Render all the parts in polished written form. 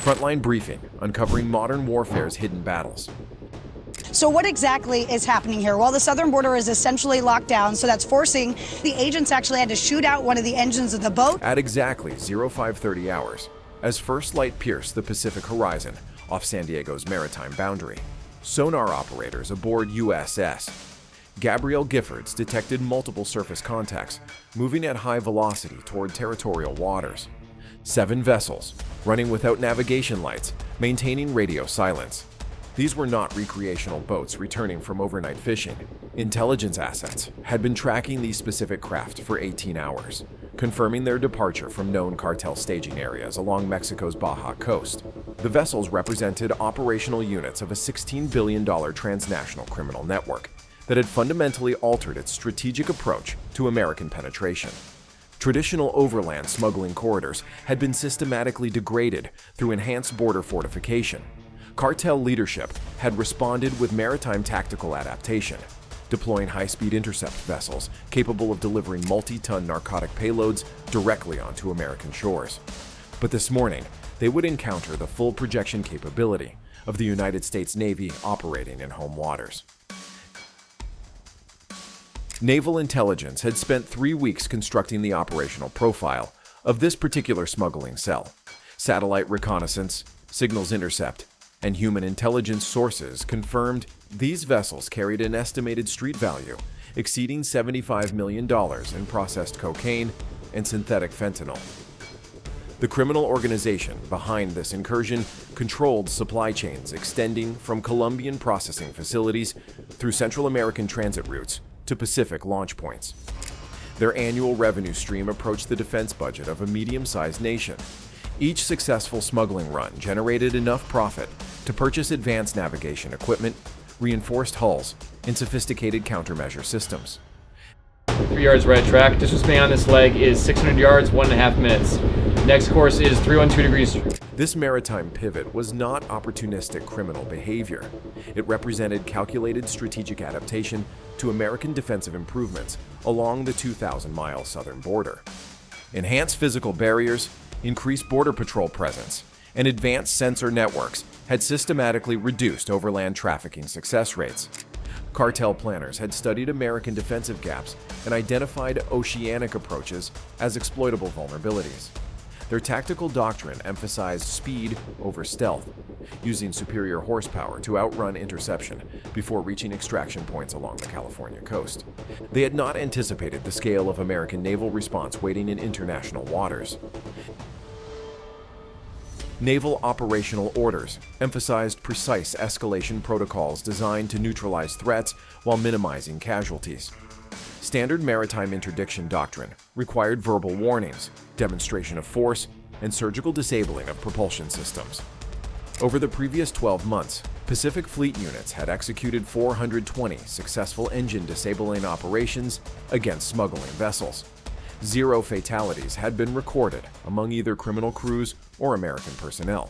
Frontline Briefing, uncovering modern warfare's hidden battles. So what exactly is happening here? Well, the southern border is essentially locked down, so that's forcing the agents actually had to shoot out one of the engines of the boat. At exactly 0530 hours, as first light pierced the Pacific horizon off San Diego's maritime boundary, sonar operators aboard USS Gabrielle Giffords detected multiple surface contacts moving at high velocity toward territorial waters. 7 vessels, running without navigation lights, maintaining radio silence. These were not recreational boats returning from overnight fishing. Intelligence assets had been tracking these specific craft for 18 hours, confirming their departure from known cartel staging areas along Mexico's Baja coast. The vessels represented operational units of a $16 billion transnational criminal network that had fundamentally altered its strategic approach to American penetration. Traditional overland smuggling corridors had been systematically degraded through enhanced border fortification. Cartel leadership had responded with maritime tactical adaptation, deploying high-speed intercept vessels capable of delivering multi-ton narcotic payloads directly onto American shores. But this morning, they would encounter the full projection capability of the United States Navy operating in home waters. Naval intelligence had spent 3 weeks constructing the operational profile of this particular smuggling cell. Satellite reconnaissance, signals intercept, and human intelligence sources confirmed these vessels carried an estimated street value exceeding $75 million in processed cocaine and synthetic fentanyl. The criminal organization behind this incursion controlled supply chains extending from Colombian processing facilities through Central American transit routes to Pacific launch points. Their annual revenue stream approached the defense budget of a medium-sized nation. Each successful smuggling run generated enough profit to purchase advanced navigation equipment, reinforced hulls, and sophisticated countermeasure systems. 3 yards right track. Distance span on this leg is 600 yards, 1.5 minutes. Next course is 312 degrees. This maritime pivot was not opportunistic criminal behavior. It represented calculated strategic adaptation to American defensive improvements along the 2,000-mile southern border. Enhanced physical barriers, increased border patrol presence, and advanced sensor networks had systematically reduced overland trafficking success rates. Cartel planners had studied American defensive gaps and identified oceanic approaches as exploitable vulnerabilities. Their tactical doctrine emphasized speed over stealth, using superior horsepower to outrun interception before reaching extraction points along the California coast. They had not anticipated the scale of American naval response waiting in international waters. Naval operational orders emphasized precise escalation protocols designed to neutralize threats while minimizing casualties. Standard maritime interdiction doctrine required verbal warnings, demonstration of force, and surgical disabling of propulsion systems. Over the previous 12 months, Pacific Fleet units had executed 420 successful engine disabling operations against smuggling vessels. 0 fatalities had been recorded among either criminal crews or American personnel,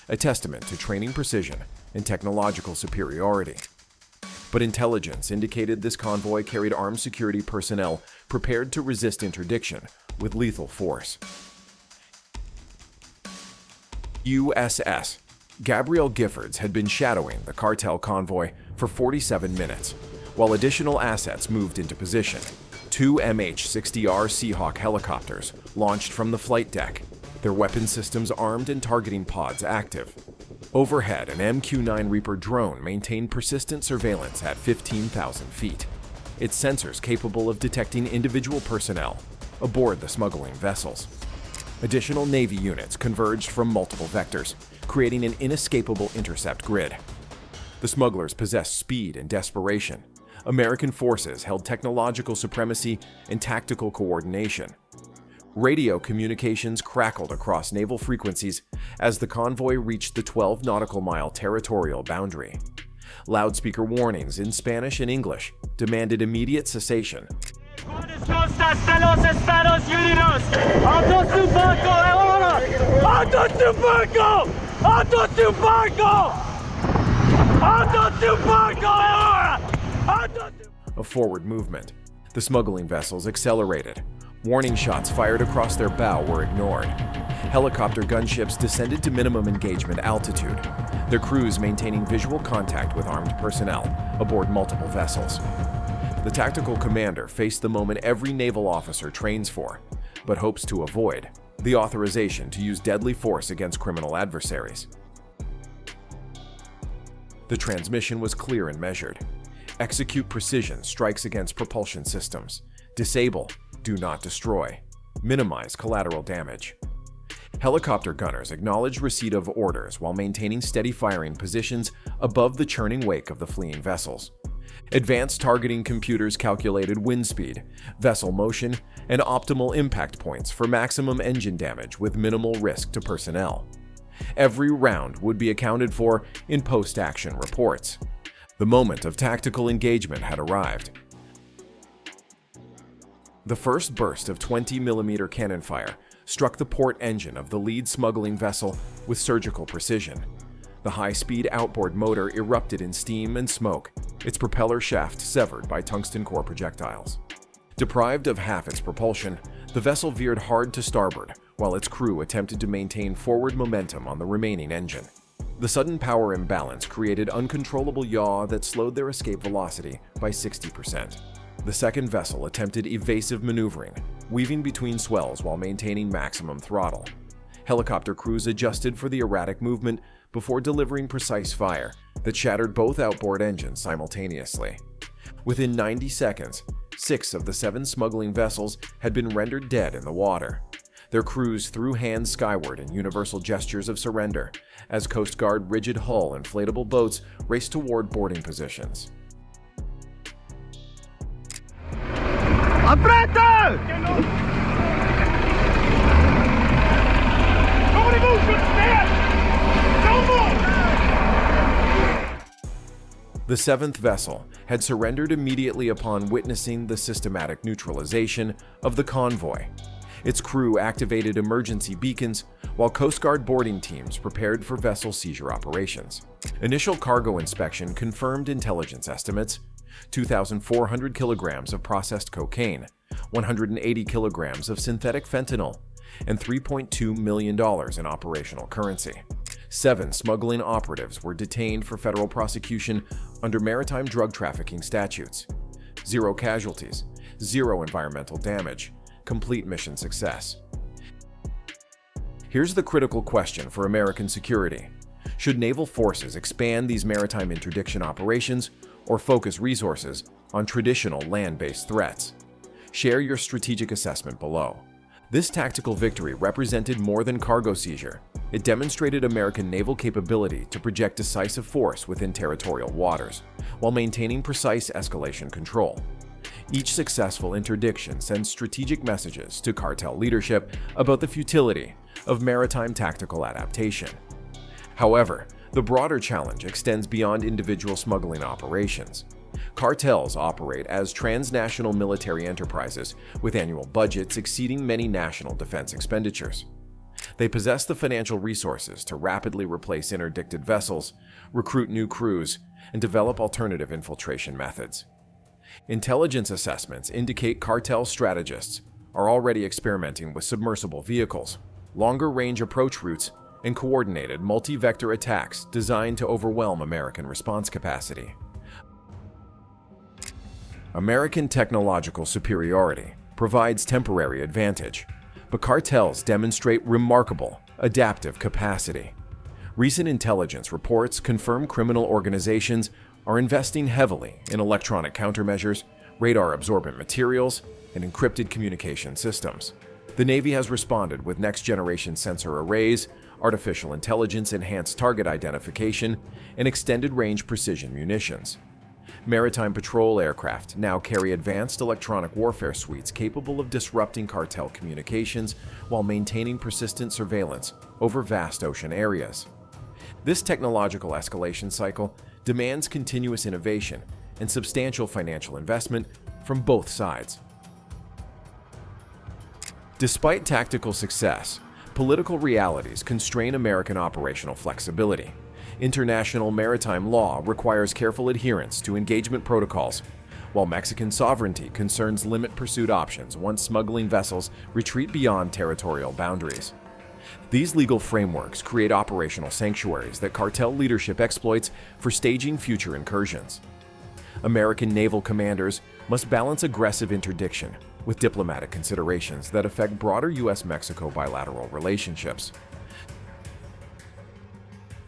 a testament to training precision and technological superiority. But intelligence indicated this convoy carried armed security personnel prepared to resist interdiction with lethal force. USS Gabrielle Giffords had been shadowing the cartel convoy for 47 minutes, while additional assets moved into position. 2 MH-60R Seahawk helicopters launched from the flight deck, their weapon systems armed and targeting pods active. Overhead, an MQ-9 Reaper drone maintained persistent surveillance at 15,000 feet, its sensors capable of detecting individual personnel aboard the smuggling vessels. Additional Navy units converged from multiple vectors, creating an inescapable intercept grid. The smugglers possessed speed and desperation. American forces held technological supremacy and tactical coordination. Radio communications crackled across naval frequencies as the convoy reached the 12 nautical mile territorial boundary. Loudspeaker warnings in Spanish and English demanded immediate cessation. A forward movement. The smuggling vessels accelerated. Warning shots fired across their bow were ignored. Helicopter gunships descended to minimum engagement altitude, their crews maintaining visual contact with armed personnel aboard multiple vessels. The tactical commander faced the moment every naval officer trains for, but hopes to avoid: the authorization to use deadly force against criminal adversaries. The transmission was clear and measured. Execute precision strikes against propulsion systems. Disable, do not destroy. Minimize collateral damage. Helicopter gunners acknowledged receipt of orders while maintaining steady firing positions above the churning wake of the fleeing vessels. Advanced targeting computers calculated wind speed, vessel motion, and optimal impact points for maximum engine damage with minimal risk to personnel. Every round would be accounted for in post-action reports. The moment of tactical engagement had arrived. The first burst of 20mm cannon fire struck the port engine of the lead smuggling vessel with surgical precision. The high-speed outboard motor erupted in steam and smoke, its propeller shaft severed by tungsten core projectiles. Deprived of half its propulsion, the vessel veered hard to starboard while its crew attempted to maintain forward momentum on the remaining engine. The sudden power imbalance created uncontrollable yaw that slowed their escape velocity by 60%. The second vessel attempted evasive maneuvering, weaving between swells while maintaining maximum throttle. Helicopter crews adjusted for the erratic movement before delivering precise fire that shattered both outboard engines simultaneously. Within 90 seconds, 6 of the 7 smuggling vessels had been rendered dead in the water. Their crews threw hands skyward in universal gestures of surrender as Coast Guard rigid hull inflatable boats raced toward boarding positions. The 7th vessel had surrendered immediately upon witnessing the systematic neutralization of the convoy. Its crew activated emergency beacons while Coast Guard boarding teams prepared for vessel seizure operations. Initial cargo inspection confirmed intelligence estimates: 2,400 kilograms of processed cocaine, 180 kilograms of synthetic fentanyl, and $3.2 million in operational currency. 7 smuggling operatives were detained for federal prosecution under maritime drug trafficking statutes. 0 casualties, 0 environmental damage, complete mission success. Here's the critical question for American security: should naval forces expand these maritime interdiction operations or focus resources on traditional land-based threats? Share your strategic assessment below. This tactical victory represented more than cargo seizure. It demonstrated American naval capability to project decisive force within territorial waters, while maintaining precise escalation control. Each successful interdiction sends strategic messages to cartel leadership about the futility of maritime tactical adaptation. However, the broader challenge extends beyond individual smuggling operations. Cartels operate as transnational military enterprises with annual budgets exceeding many national defense expenditures. They possess the financial resources to rapidly replace interdicted vessels, recruit new crews, and develop alternative infiltration methods. Intelligence assessments indicate cartel strategists are already experimenting with submersible vehicles, longer-range approach routes, and coordinated multi-vector attacks designed to overwhelm American response capacity. American technological superiority provides temporary advantage, but cartels demonstrate remarkable adaptive capacity. Recent intelligence reports confirm criminal organizations are investing heavily in electronic countermeasures, radar-absorbent materials, and encrypted communication systems. The Navy has responded with next-generation sensor arrays, artificial intelligence-enhanced target identification, and extended-range precision munitions. Maritime patrol aircraft now carry advanced electronic warfare suites capable of disrupting cartel communications while maintaining persistent surveillance over vast ocean areas. This technological escalation cycle demands continuous innovation and substantial financial investment from both sides. Despite tactical success, political realities constrain American operational International maritime law requires careful adherence to engagement protocols, while Mexican sovereignty concerns limit pursuit options once smuggling vessels retreat beyond territorial boundaries. These legal frameworks create operational sanctuaries that cartel leadership exploits for staging future incursions. American naval commanders must balance aggressive interdiction with diplomatic considerations that affect broader U.S.-Mexico bilateral relationships.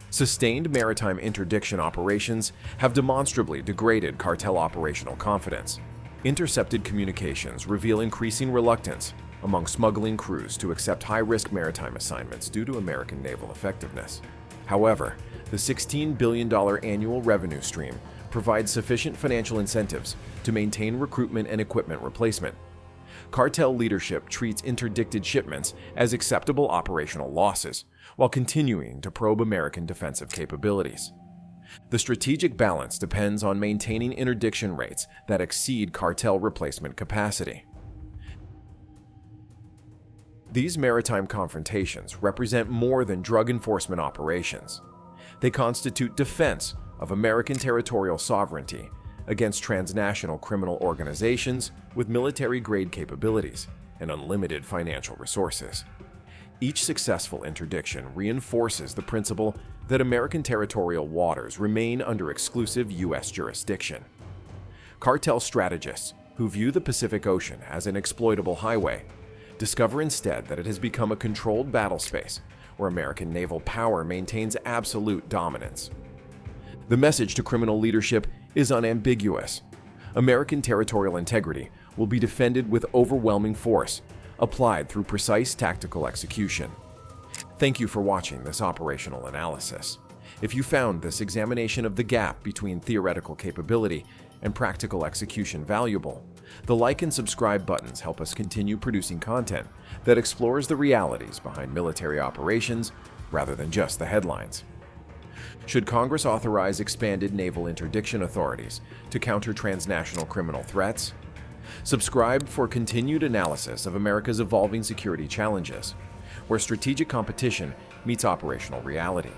Sustained maritime interdiction operations have demonstrably degraded cartel operational confidence. Intercepted communications reveal increasing reluctance among smuggling crews to accept high-risk maritime assignments due to American naval effectiveness. However, the $16 billion annual revenue stream provides sufficient financial incentives to maintain recruitment and equipment replacement. Cartel leadership treats interdicted shipments as acceptable operational losses, while continuing to probe American defensive capabilities. The strategic balance depends on maintaining interdiction rates that exceed cartel replacement capacity. These maritime confrontations represent more than drug enforcement operations. They constitute defense of American territorial sovereignty against transnational criminal organizations with military-grade capabilities and unlimited financial resources. Each successful interdiction reinforces the principle that American territorial waters remain under exclusive U.S. jurisdiction. Cartel strategists who view the Pacific Ocean as an exploitable highway discover instead that it has become a controlled battle space where American naval power maintains absolute dominance. The message to criminal leadership is unambiguous. American territorial integrity will be defended with overwhelming force, applied through precise tactical execution. Thank you for watching this operational analysis. If you found this examination of the gap between theoretical capability and practical execution valuable, the like and subscribe buttons help us continue producing content that explores the realities behind military operations rather than just the headlines. Should Congress authorize expanded naval interdiction authorities to counter transnational criminal threats? Subscribe for continued analysis of America's evolving security challenges, where strategic competition meets operational reality.